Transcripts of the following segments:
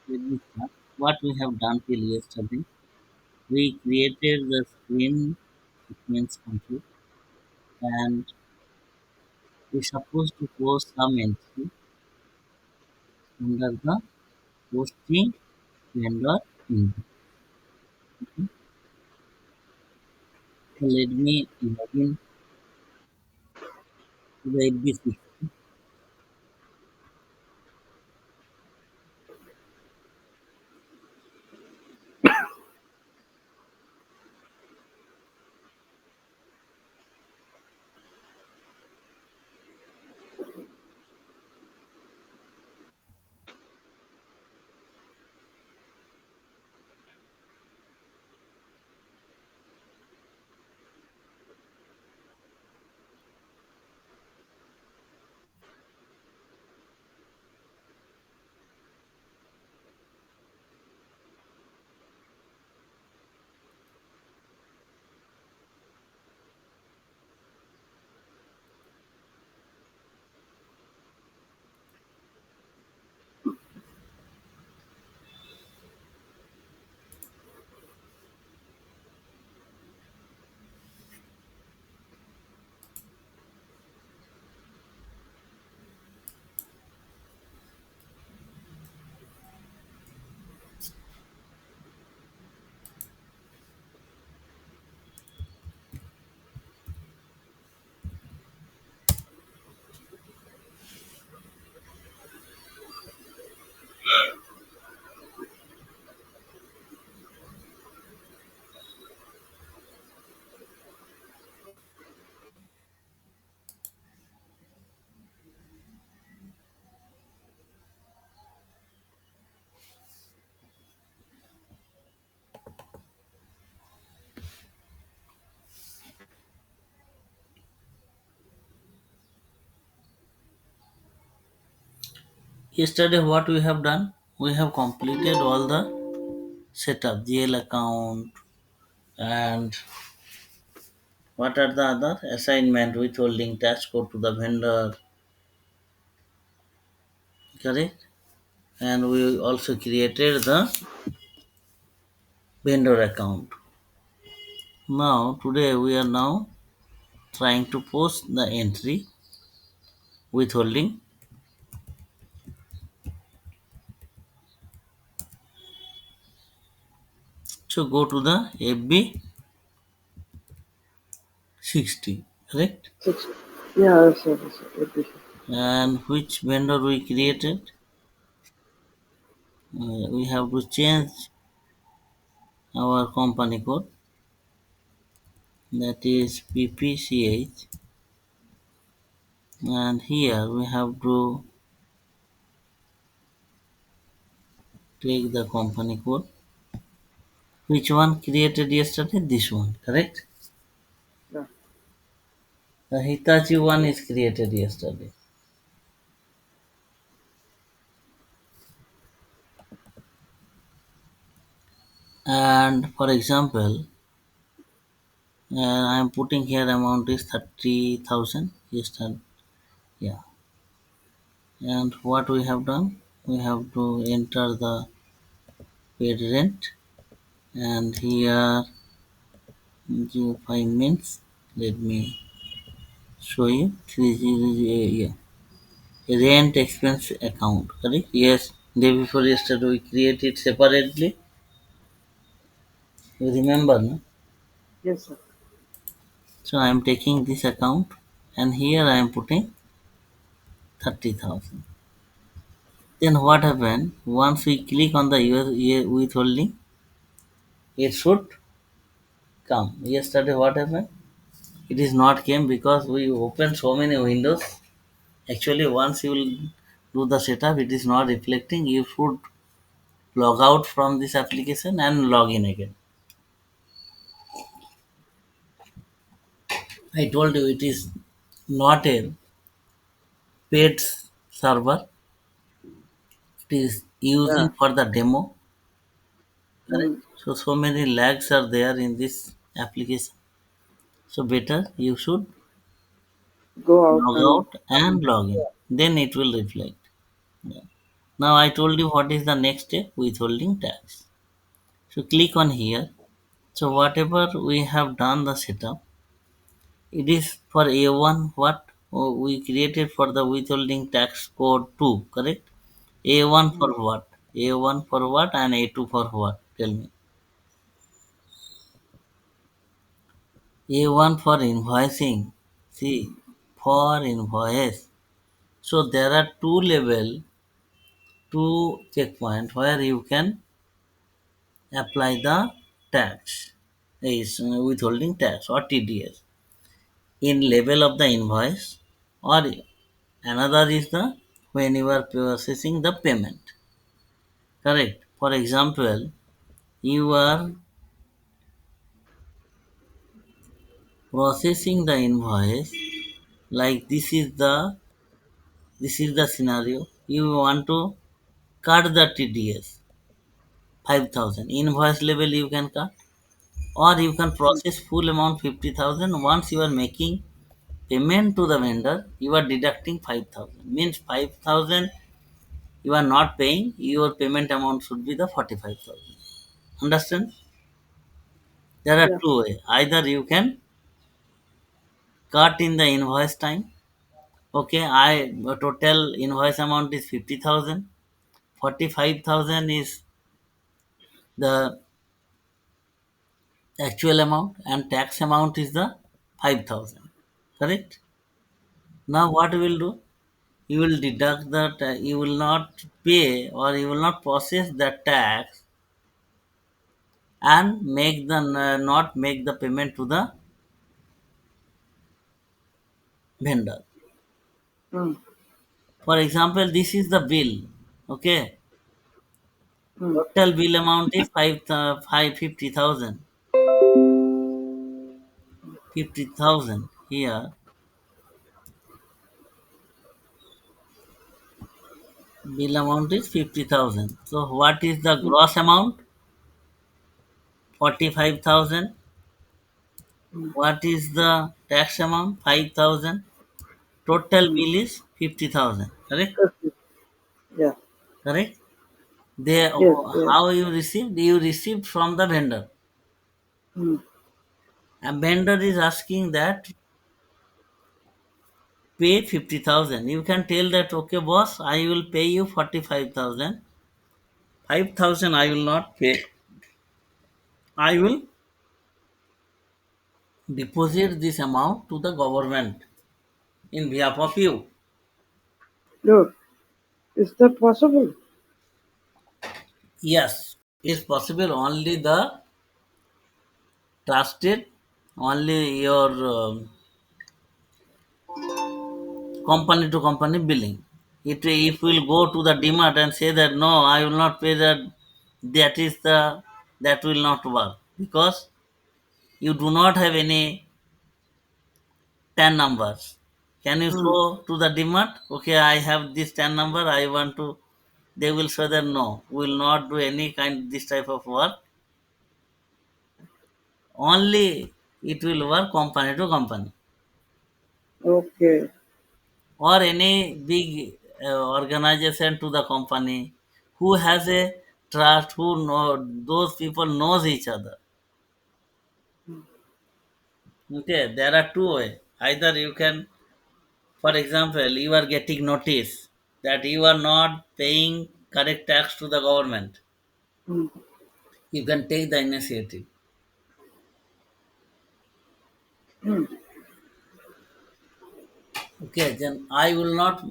Let me start. What we have done till yesterday, we created the screen sequence control and we supposed to post some entry under the posting vendor info. Okay. So let me log in to the FB60. Yesterday what we have done? We have completed all the setup, GL account and what are the other assignment withholding tax code to the vendor, correct? And we also created the vendor account. Now today we are now trying to post the entry withholding. So go to the FB60, correct? Six. Yeah, sir, sir. It is. And which vendor we created? We have to change our company code, that is PPCH, and here we have to take the company code. Which one created yesterday? This one, correct? Yeah. The Hitachi one is created yesterday. And for example, I am putting here amount is 30,000 yesterday. Yeah. And what we have done? We have to enter the paid rent, and here give 5 minutes. Let me show you 300, yeah. Rent expense account, correct? Yes. Day before yesterday we created separately. You remember, no? Yes, sir. So I am taking this account and here I am putting 30,000. Then what happened? Once we click on the withholding, it should come. Yesterday what happened? It is not came because we opened so many windows. Actually, once you will do the setup, it is not reflecting. You should log out from this application and log in again. I told you it is not a paid server. It is Yeah. using for the demo. Correct. Mm. So many lags are there in this application. So better you should Go out log and out and log in. Then it will reflect. Yeah. Now I told you what is the next step, withholding tax. So click on here. So whatever we have done the setup, it is for A1 what we created for the withholding tax code 2, correct? A1 for Mm. what? A1 for what and A2 for what? Tell me. A1 for invoicing. See, for invoice. So there are two checkpoints where you can apply the tax, is withholding tax or TDS in level of the invoice, or another is the when you are processing the payment. Correct. For example, you are processing the invoice like this is the scenario. You want to cut the TDS 5,000. Invoice level you can cut, or you can Mm. process full amount 50,000. Once you are making payment to the vendor, you are deducting 5,000. Means 5,000 you are not paying, your payment amount should be the 45,000. Understand? There are Yeah. two ways. Either you can cut in the invoice time. Okay, I total invoice amount is 50,000. 45,000 is the actual amount and tax amount is the 5,000. Correct? Now what you will do? You will deduct that, you will not pay or you will not process the tax and make the not make the payment to the vendor. Mm. For example, this is the bill. Okay, Mm. total bill amount is 50,000. 50,000 here. Bill amount is 50,000. So what is the Mm. gross amount? 45,000. Mm. What is the tax amount? 5,000. Total Mm. bill is 50,000. Correct? Okay. Yeah. Correct? They Yes. Yes. how you received? You received from the vendor. Mm. A vendor is asking that pay 50,000. You can tell that okay boss, I will pay you 45,000. 5,000 I will not pay. I will deposit this amount to the government in behalf of you. No. Is that possible? Yes, it's possible only the trusted, only your company to company billing. If we'll go to the DMart and say that no, I will not pay that, that will not work because you do not have any 10 numbers. Can you Mm. show to the DMart? Okay, I have this 10 number. I want to. They will say that no, we will not do any kind this type of work. Only it will work company to company Okay. or any big organization to the company who has a trust, who know those people knows each other. Okay, there are two ways. Either you can, for example, you are getting notice that you are not paying correct tax to the government. Mm. You can take the initiative. Mm. Okay, then I will not.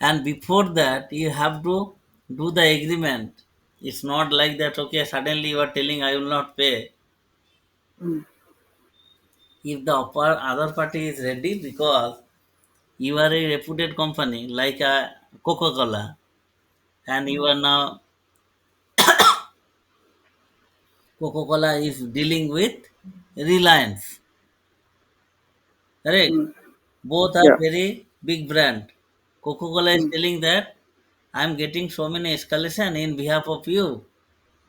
And before that, you have to do the agreement. It's not like that. Okay, suddenly you are telling I will not pay. Mm. If the other party is ready, because you are a reputed company like a Coca-Cola, and you are now Coca-Cola is dealing with Reliance. Correct? Mm. Both are Yeah. very big brand. Coca-Cola is Mm. telling that I am getting so many escalation in behalf of you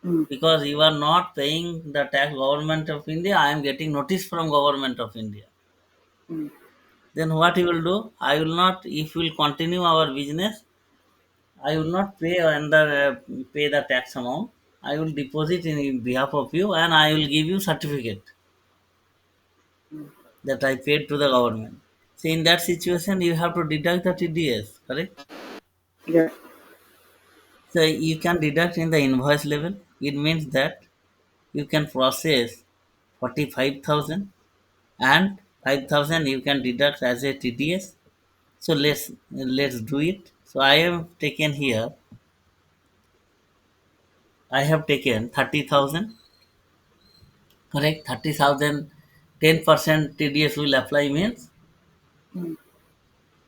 Mm. because you are not paying the tax government of India. I am getting notice from government of India. Mm. Then what you will do? I will not. If we will continue our business, I will not pay pay the tax amount. I will deposit in behalf of you, and I will give you certificate that I paid to the government. So in that situation, you have to deduct the TDS, correct? Yeah. So you can deduct in the invoice level. It means that you can process 45,000 and 5,000 you can deduct as a TDS. So let's do it. So I have taken here. I have taken 30,000. Correct. 30,000. 10% TDS will apply means Mm.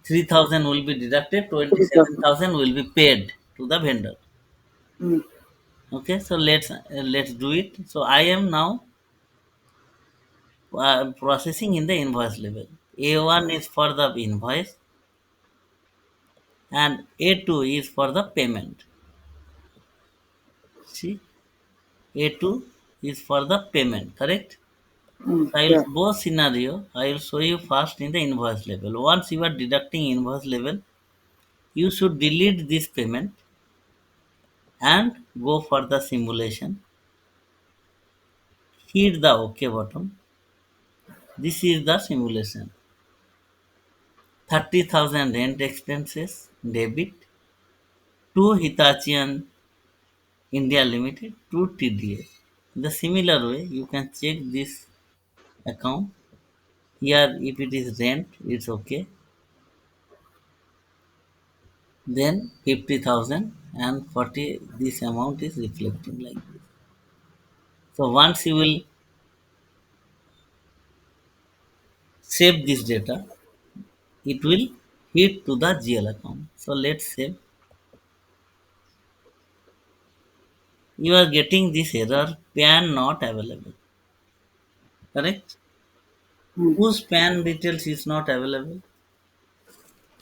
3,000 will be deducted. Three thousand. 27,000 will be paid to the vendor. Mm. Okay. So let's do it. So I am now processing in the invoice level. A1 is for the invoice and A2 is for the payment. See, A2 is for the payment, correct? Mm. So I will Yeah. both scenario. I will show you first in the invoice level. Once you are deducting invoice level, you should delete this payment and go for the simulation. Hit the OK button. This is the simulation. 30,000 rent expenses debit to Hitachian India Limited to TDS. The similar way, you can check this account. Here, if it is rent, it's okay. Then 50,000 and 40, this amount is reflecting like this. So once you will save this data, it will hit to the GL account. So let's save. You are getting this error, PAN not available. Correct? Mm. Whose PAN details is not available?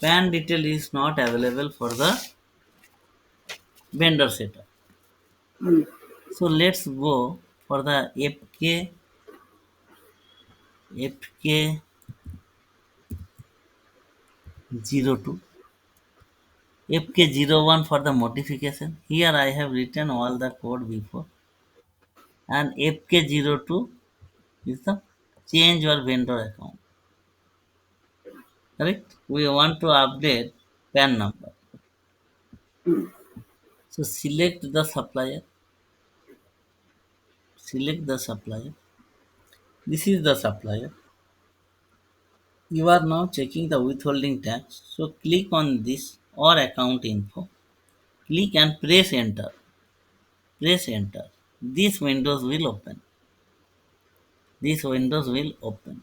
PAN detail is not available for the vendor setup. Mm. So let's go for the FK02, FK01 for the modification. Here I have written all the code before, and FK02 is the change your vendor account. Correct? We want to update PAN number. Mm. So select the supplier. Select the supplier. This is the supplier. You are now checking the withholding tax. So click on this or account info. Click and press enter. Press enter. These windows will open. These windows will open.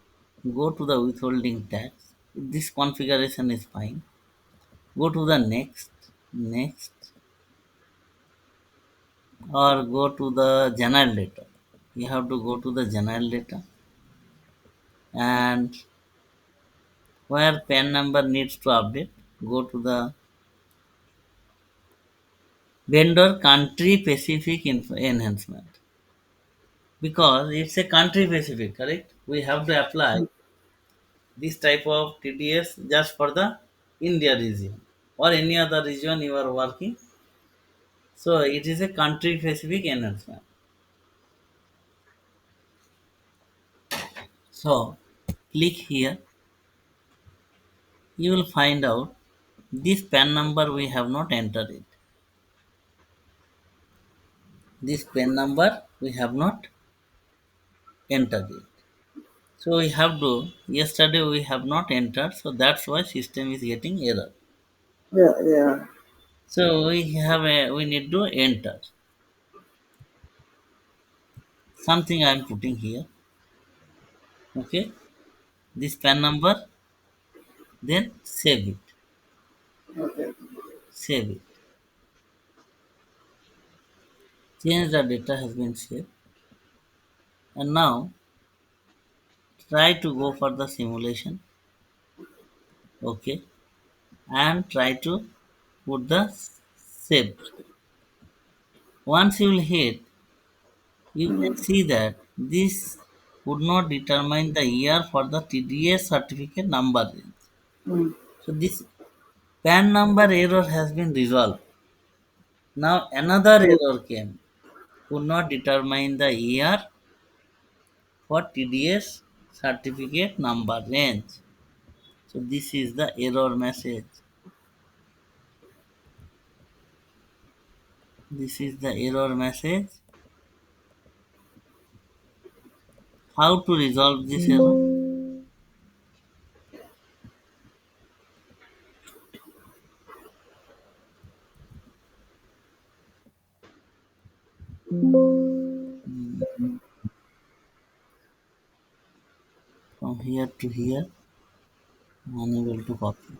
Go to the withholding tax. This configuration is fine. Go to the next, next, or go to the general data. You have to go to the general data, and where PAN number needs to update, go to the vendor country specific enhancement, because it's a country specific, correct? We have to apply this type of TDS just for the India region or any other region you are working. So it is a country specific enhancement. So click here, you will find out this PAN number we have not entered it. This PAN number we have not entered it. So we have to, yesterday we have not entered, so that's why system is getting error. Yeah. Yeah. So we need to enter something I am putting here. Okay, this PAN number, then save it. Okay. Save it. Change the data has been saved. And now try to go for the simulation. Okay, and try to put the save. Once you will hit, you can Mm. see that this would not determine the year for the TDS certificate number. Mm. So this PAN number error has been resolved. Now another mm, error came. Could not determine the year for TDS certificate number range. So this is the error message. This is the error message. How to resolve this error? From here to here, unable to copy.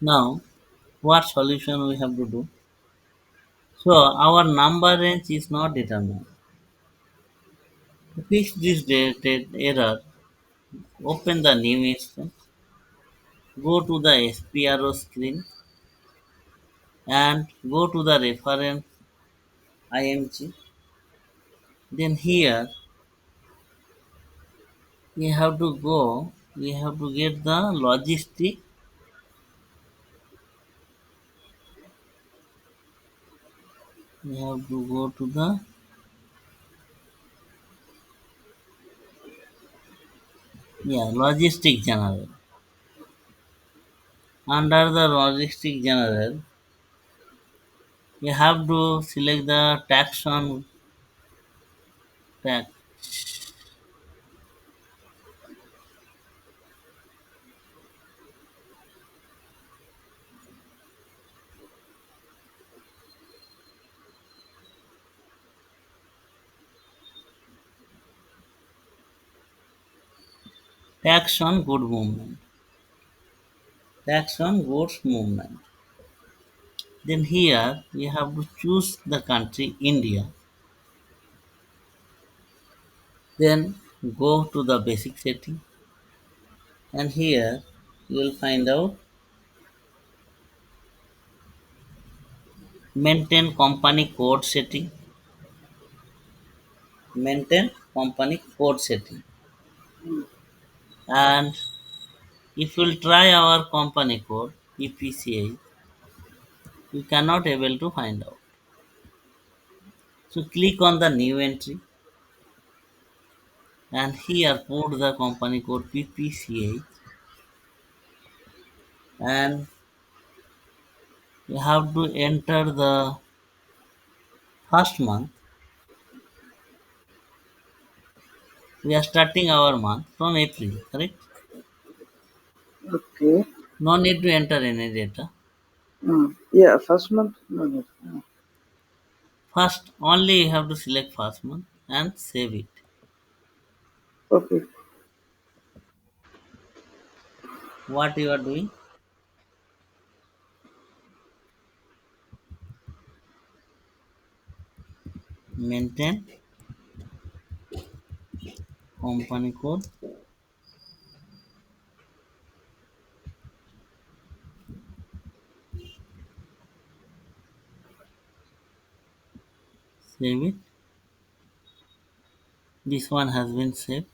Now, what solution we have to do? So our number range is not determined. To fix this error, open the new instance, go to the SPRO screen and go to the reference IMG. Then here we have to get the logistic. We have to go to the logistic general. Under the logistic general, you have to select the tax tax on good movement. Tax on goods movement. Then here we have to choose the country India. Then go to the basic setting and here you will find out maintain company code setting. Maintain company code setting. mm. And if you will try our company code EPCA, you cannot able to find out. So click on the new entry and here put the company code PPCH and you have to enter the first month. We are starting our month from April, correct? Okay. No need to enter any data. Yeah, first month. No need. First, only you have to select first month and save it. Okay. What you are doing? Maintain company code, save it. This one has been saved.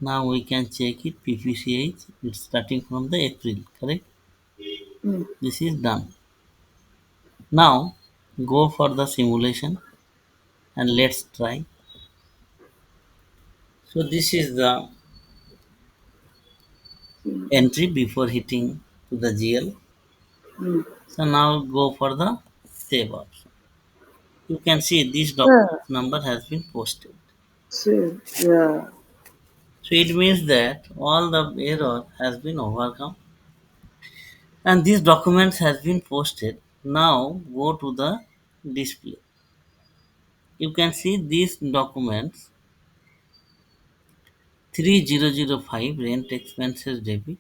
Now we can check it. PPCH, it's starting from the April, correct? Mm, This is done. Now go for the simulation and let's try. So this is the mm, entry before hitting to the GL. mm. So now go for the save option. You can see this Yeah. document number has been posted. See. Yeah. So it means that all the error has been overcome and these documents has been posted. Now go to the display. You can see these documents 3005 rent expenses debit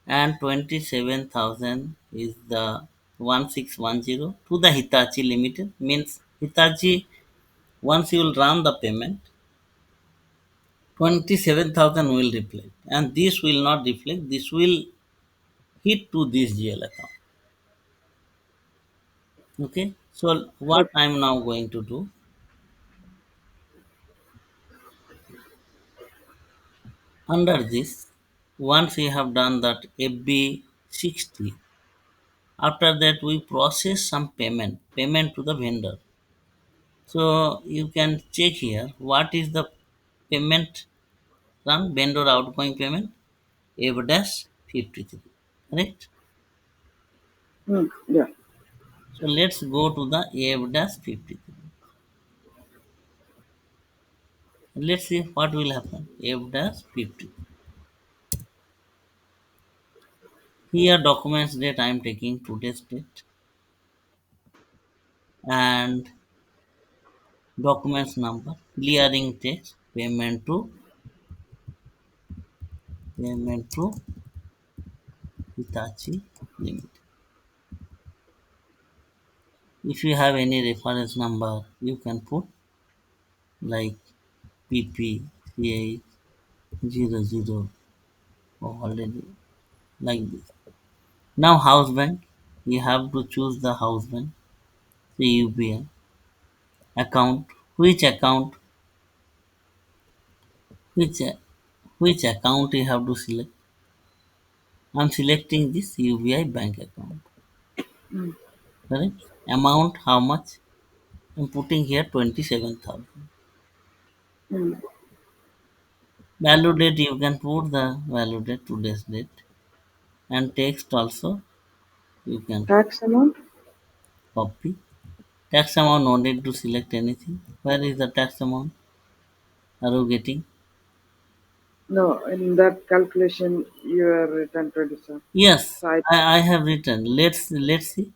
and 27,000 is the 1610 to the Hitachi Limited. Means Hitachi, once you will run the payment, 27,000 will reflect, and this will not reflect. This will hit to this GL account. Okay. So what Okay. I'm now going to do, under this, once we have done that FB60, after that we process some payment to the vendor. So you can check here what is the payment run, vendor outgoing payment, F-53. Correct? Yeah. So let's go to the F-53. Let's see what will happen. F-50. Here documents date I am taking today's date, and documents number, clearing text, payment to Hitachi Limited. If you have any reference number, you can put like PP CH00 already, like this. Now house bank, you have to choose the house bank, CUBI account, which account, which which account you have to select. I'm selecting this UBI bank account. Mm, Correct? Amount how much? I'm putting here 27,000. mm. Value date, you can put the value date today's date, and text also you can Tax amount? copy. Tax amount, no need to select anything. Where is the tax amount? Are you getting? No, in that calculation, you have written 27. Yes, So I, I have written. Let's see.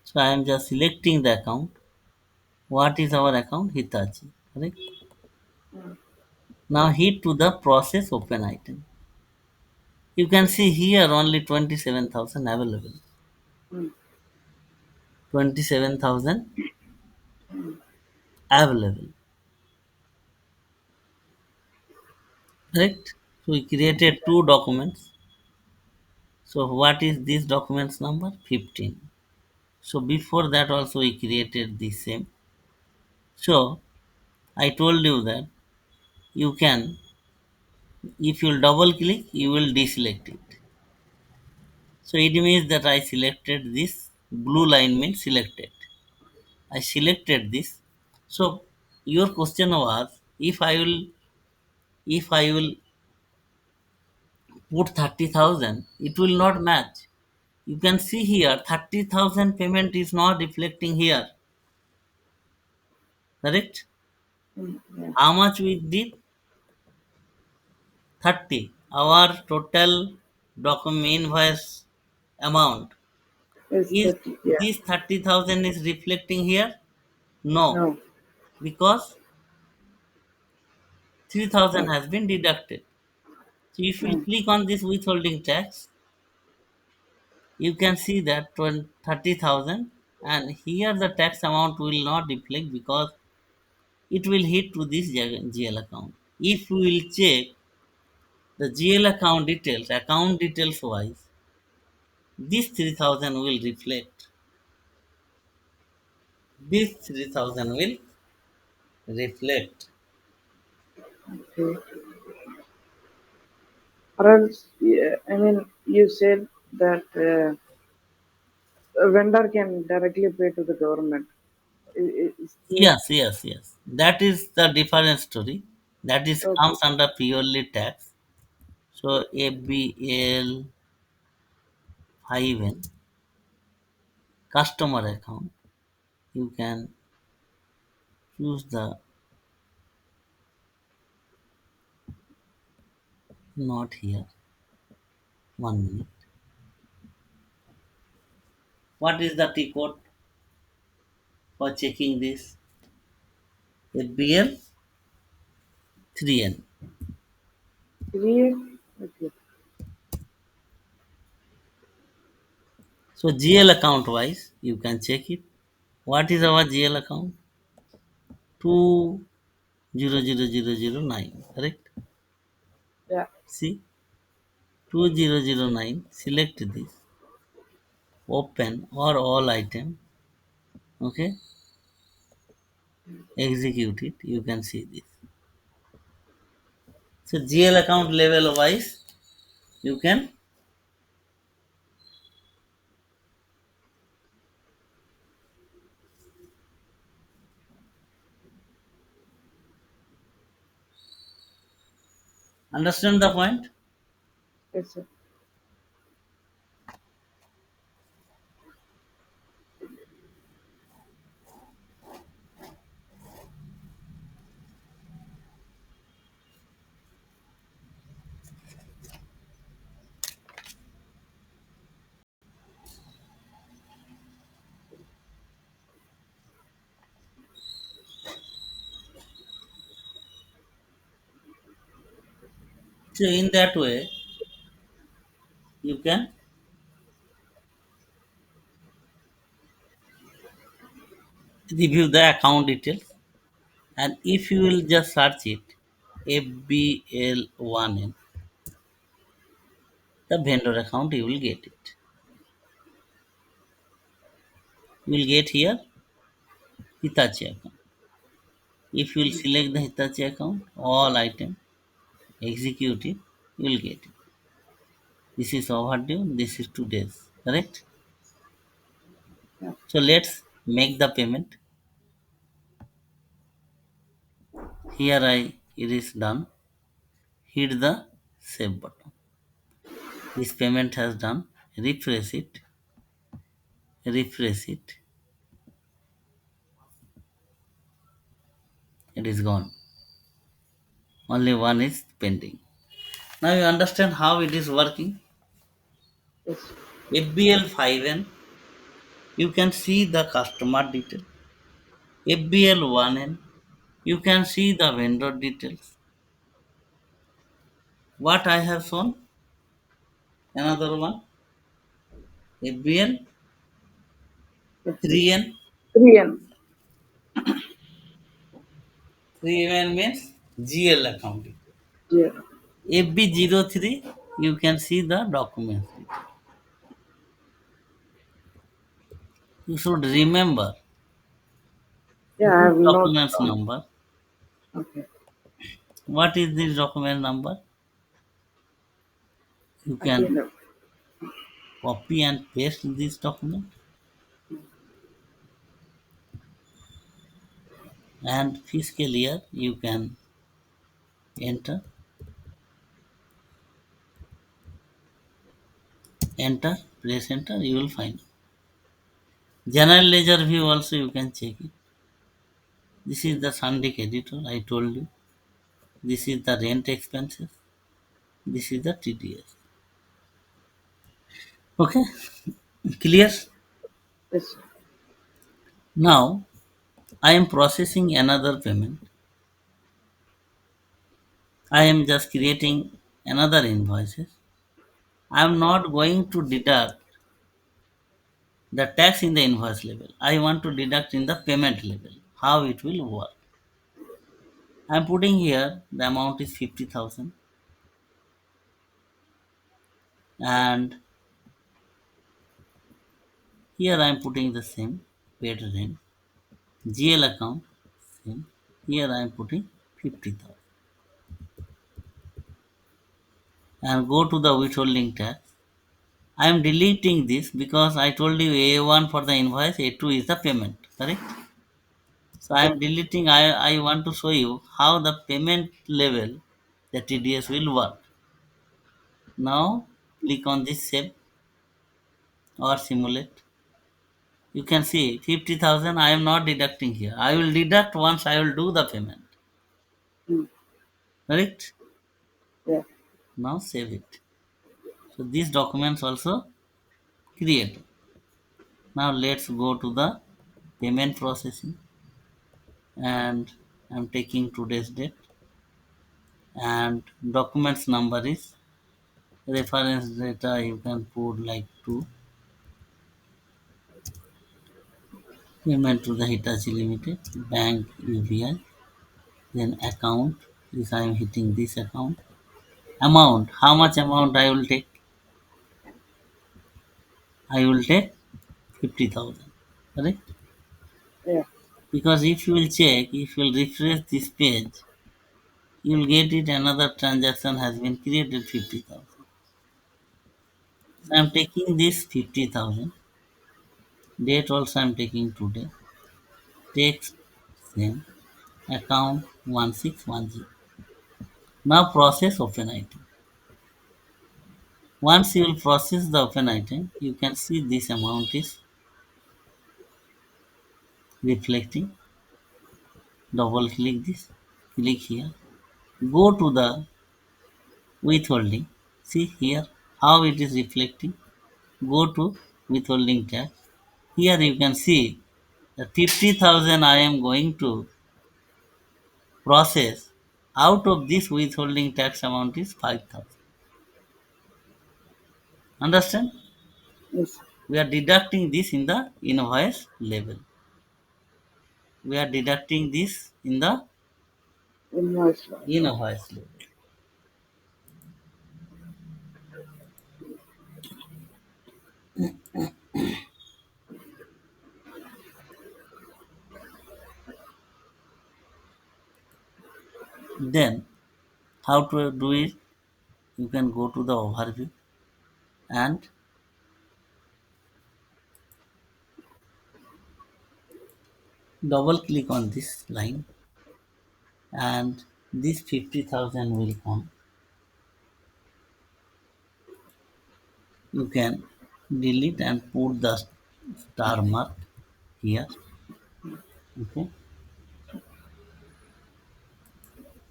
So I am just selecting the account. What is our account? Hitachi. Correct. mm, Now hit to the process open item. You can see here only 27,000 available. mm, 27,000 available. Correct. So we created two documents. So what is this documents number? 15. So before that also we created the same. So I told you that you can, if you double click, you will deselect it. So it means that I selected this, blue line means selected. I selected this. So your question was, if I will put 30,000, it will not match. You can see here 30,000 payment is not reflecting here. Correct? yeah. How much we did? 30. Our total document invoice amount. It's Is 30. Yeah. this 30,000 is reflecting here? No, No. because 3,000 No. has been deducted. So if you Mm, click on this withholding tax, you can see that 30,000, and here the tax amount will not reflect because it will hit to this GL account. If we will check the GL account details wise, this 3,000 will reflect. This 3,000 will reflect. okay. Or else, yeah, I mean, you said that a vendor can directly pay to the government. Is there? Yes, yes, yes. That is the different story. That is Okay. comes under purely tax. So ABL 5N customer account. You can choose the, not here. 1 minute. What is the T code for checking this? ABL 3N. 3. Okay. So GL account wise, you can check it. What is our GL account? 2 00009, correct? Yeah. See, 2009, select this, open or all item, okay, execute it, you can see this. So GL account level wise, you can understand the point. Yes, sir. So in that way, you can review the account details, and if you will just search it, FBL1N, the vendor account, you will get it. You will get here Hitachi account. If you will select the Hitachi account, all item, execute it, you will get it. This is overdue, this is 2 days, correct? Yeah. So let's make the payment. Here it is done. Hit the save button. This payment has done. Refresh it. Refresh it. It is gone. Only one is pending. Now you understand how it is working. Yes. FBL5N, you can see the customer detail. FBL1N, you can see the vendor details. What I have shown, another one, FBL3N, Yes, please. 3N. 3N means GL account. Yeah. FB03, you can see the documents detail. You should remember Yeah, I this have not. documents number. Okay. What is this document number? You can Again, copy and paste this document, and fiscal year you can enter, press enter, you will find. General ledger view also you can check it. This is the Sunday creditor, I told you. This is the rent expenses. This is the TDS. Okay, clear? yes. Now I am processing another payment. I am just creating another invoices. I am not going to deduct the tax in the invoice level. I want to deduct in the payment level. How it will work? I am putting here the amount is 50,000, and here I am putting the same paid rent. GL account same. Here I am putting 50,000, and go to the withholding tax. I am deleting this because I told you A1 for the invoice, A2 is the payment, correct? So I Yeah. am deleting. I want to show you how the payment level the TDS will work. Now click on this save or simulate. You can see 50,000 I am not deducting here. I will deduct once I will do the payment. Mm. Correct? Yeah. Now save it. So these documents also created. Now let's go to the payment processing, and I'm taking today's date, and documents number is reference data, you can put like two, payment to the Hitachi Limited, bank UBI, Then account, this I am hitting this account. Amount, how much amount I will take? I will take 50,000. Correct? Yeah. Because if you will check, if you will refresh this page, you will get it another transaction has been created 50,000. So I am taking this 50,000. Date also I am taking today. Text same. Account 1610. Now process open item. Once you will process the open item, you can see this amount is reflecting. Double click this. Click here. Go to the withholding. See here how it is reflecting. Go to withholding tab. Here you can see the 50,000 I am going to process. Out of this withholding tax amount is 5,000. Understand? Yes. We are deducting this in the invoice level. We are deducting this in the Invoice line. invoice level. Then how to do it? You can go to the overview and double click on this line, and this 50,000 will come. You can delete and put the star mark here. Okay,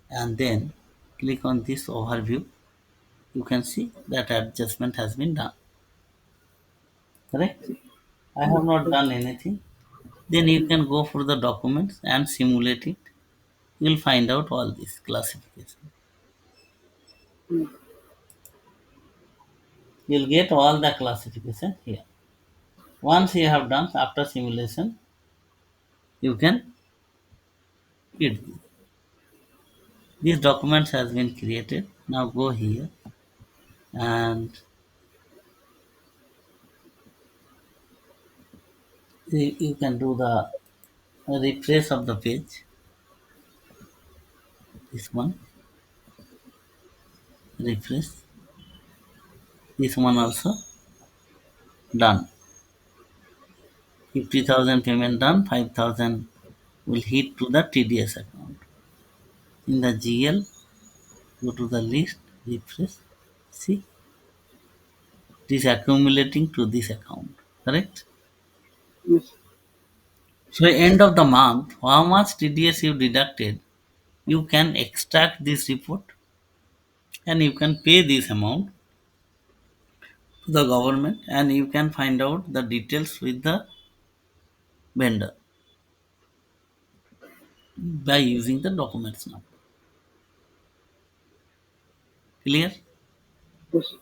and then click on this overview. You can see that adjustment has been done. Correct? I have not Yes. done anything. Then you can go for the documents and simulate it. You will find out all this classification. Mm. You will get all the classification here. Once you have done after simulation, you can hit this. This document has been created. Now go here and you can do the refresh of the page. This one, refresh. This one also done. 50,000 payment done. 5,000 will hit to the TDS account. In the GL, go to the list, refresh. See, it is accumulating to this account. Correct? Yes. So end of the month, how much TDS you deducted, you can extract this report and you can pay this amount to the government, and you can find out the details with the vendor by using the documents now. Clear? Yes.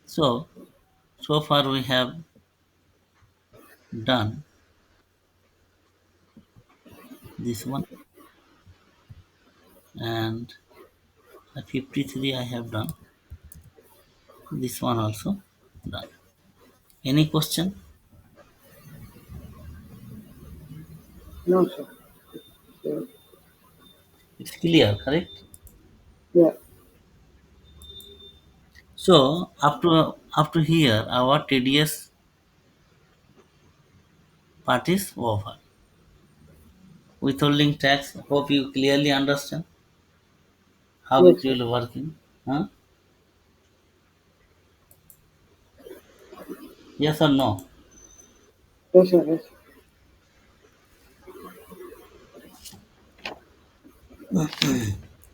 So, so far we have done this one, and the 53 I have done. This one also done. Any question? No, sir. So, It's clear, correct? yeah. So up to here, our TDS part is over. Withholding tax. Hope you clearly understand how it Yes, sir. will working. Huh? Yes or no? Yes, sir. Yes.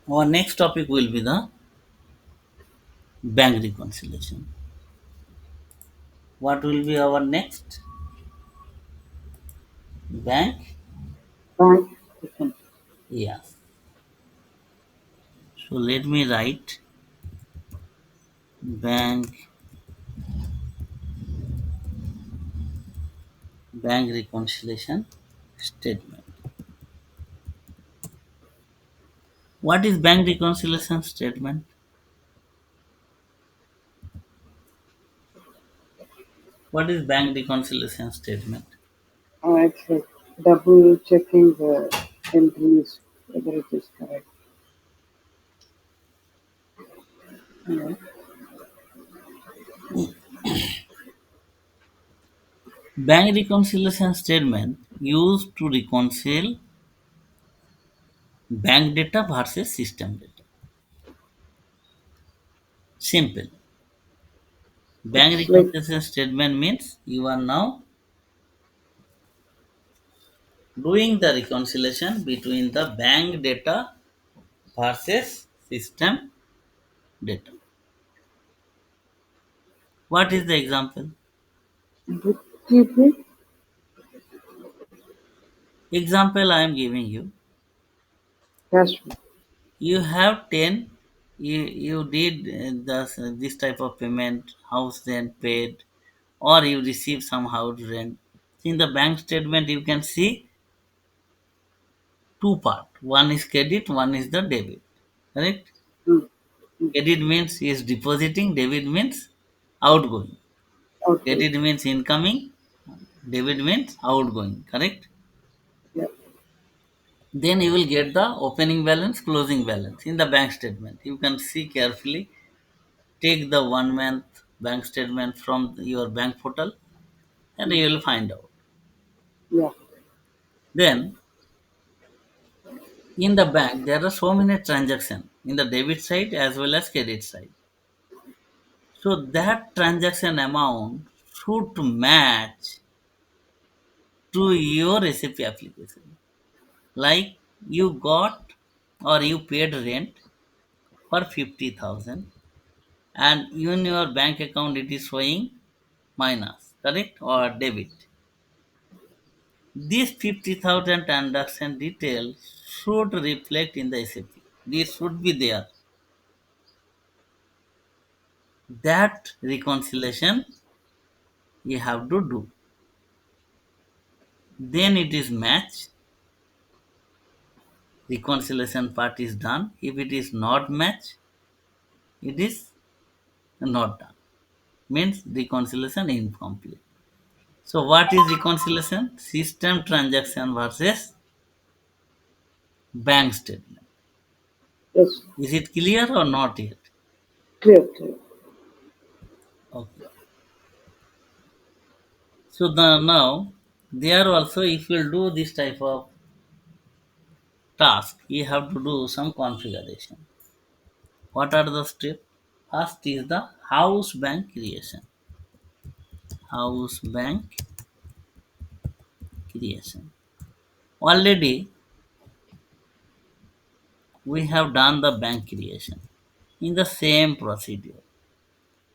Our next topic will be the bank reconciliation. What will be our next? Bank? Bank. Yes. So let me write bank bank reconciliation statement. What is bank reconciliation statement? What is bank reconciliation statement? It's like double checking the entries whether it is correct. Yeah. Bank reconciliation statement used to reconcile bank data versus system data. Simple. Bank It's like reconciliation statement means you are now doing the reconciliation between the bank data versus system data. What is the example? bookkeeping. Example I am giving you. Cash flow. You have 10, you did this type of payment, house rent paid, or you receive some house rent. In the bank statement, you can see two part. One is credit, one is the debit. Correct? Mm, mm. Credit means is depositing, debit means outgoing. Outgoing. Credit means incoming, debit means outgoing. Correct? Yeah. Then you will get the opening balance, closing balance in the bank statement. You can see carefully. Take the 1 month bank statement from your bank portal and Mm, you will find out. yeah. Then in the bank there are so many transactions in the debit side as well as credit side. So that transaction amount should match to your recipe application. Like you got or you paid rent for 50,000 and in your bank account it is showing minus, correct, or debit. This 50,000 transaction detail should reflect in the SAP. This should be there. That reconciliation you have to do. Then it is match. Reconciliation part is done. If it is not match, it is not done. Means reconciliation incomplete. So what is reconciliation? System transaction versus bank statement. Yes. Is it clear or not yet? Clear. Clear. Okay. So now there also if you do this type of task, you have to do some configuration. What are the steps? First is the house bank creation. House bank creation. Already we have done the bank creation in the same procedure.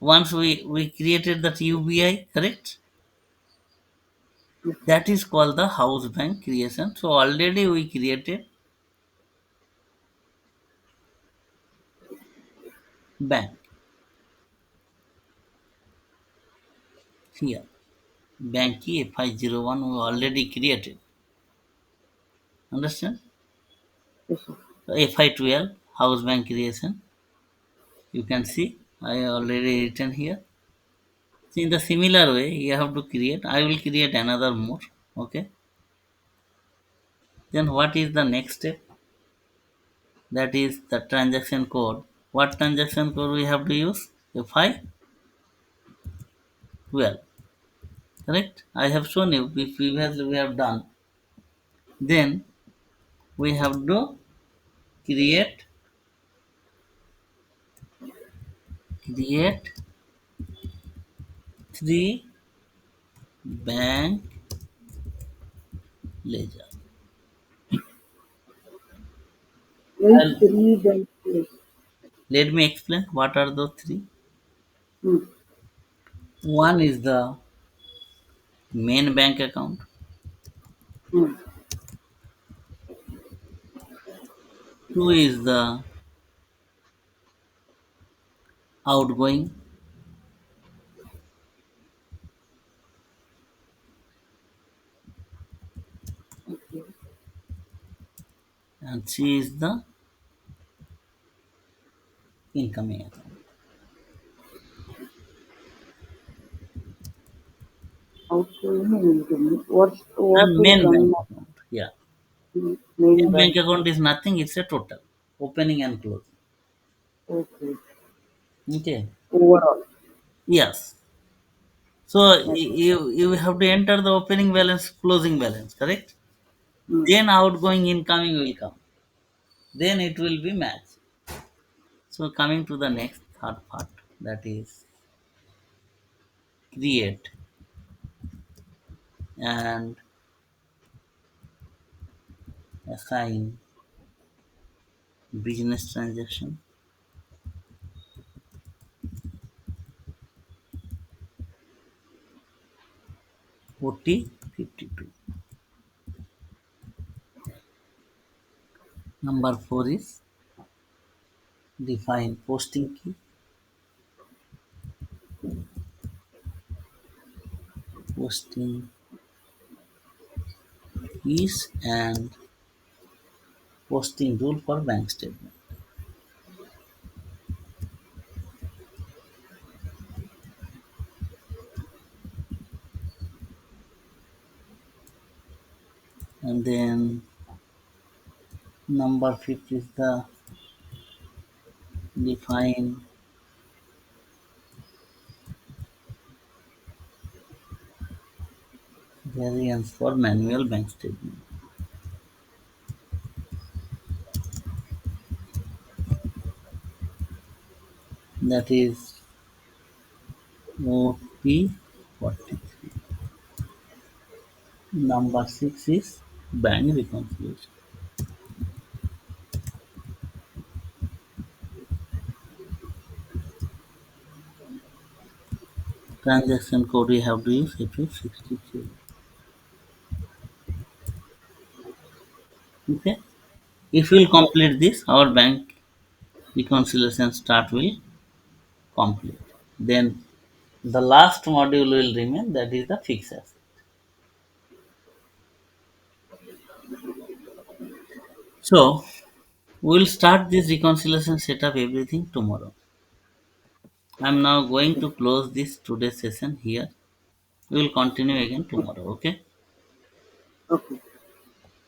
Once we created that UBI, correct? That is called the house bank creation. So already we created bank here. Bank key FI01 we already created. Understand? Yes, sir. So FI12 house bank creation. You can see I already written here. See, in the similar way you have to create. I will create another more. Okay. Then what is the next step? That is the transaction code. What transaction code we have to use? FI12. Correct? I have shown you if previously we have done. Then we have to create create three bank ledger. Like I'll, three bank. Yes. let me explain what are those three. Mm, One is the main bank account. mm, Two is the outgoing. and C is the incoming account. Outgoing and incoming. What And will main come bank next? account. Yeah. Main Main bank. bank account is nothing, it's a total. Opening and closing. Okay. Okay. Overall. Yes. So Okay. you have to enter the opening balance, closing balance, correct? Mm. Then outgoing, incoming will come. Then it will be matched. So coming to the next third part, that is create and assign business transaction OT 52. Number 4 is define posting key, posting keys and posting rule for bank statement. And then number 5 is the define variance for manual bank statement. That is OP 43. Number 6 is bank reconciliation. Transaction code we have to use FB60. Okay. If we will Yeah. complete this, our bank reconciliation start will complete. Then the last module will remain, that is the fixed asset. So we'll start this reconciliation setup everything tomorrow. I'm now going to close this today's session here. We will continue again tomorrow. Okay. Okay.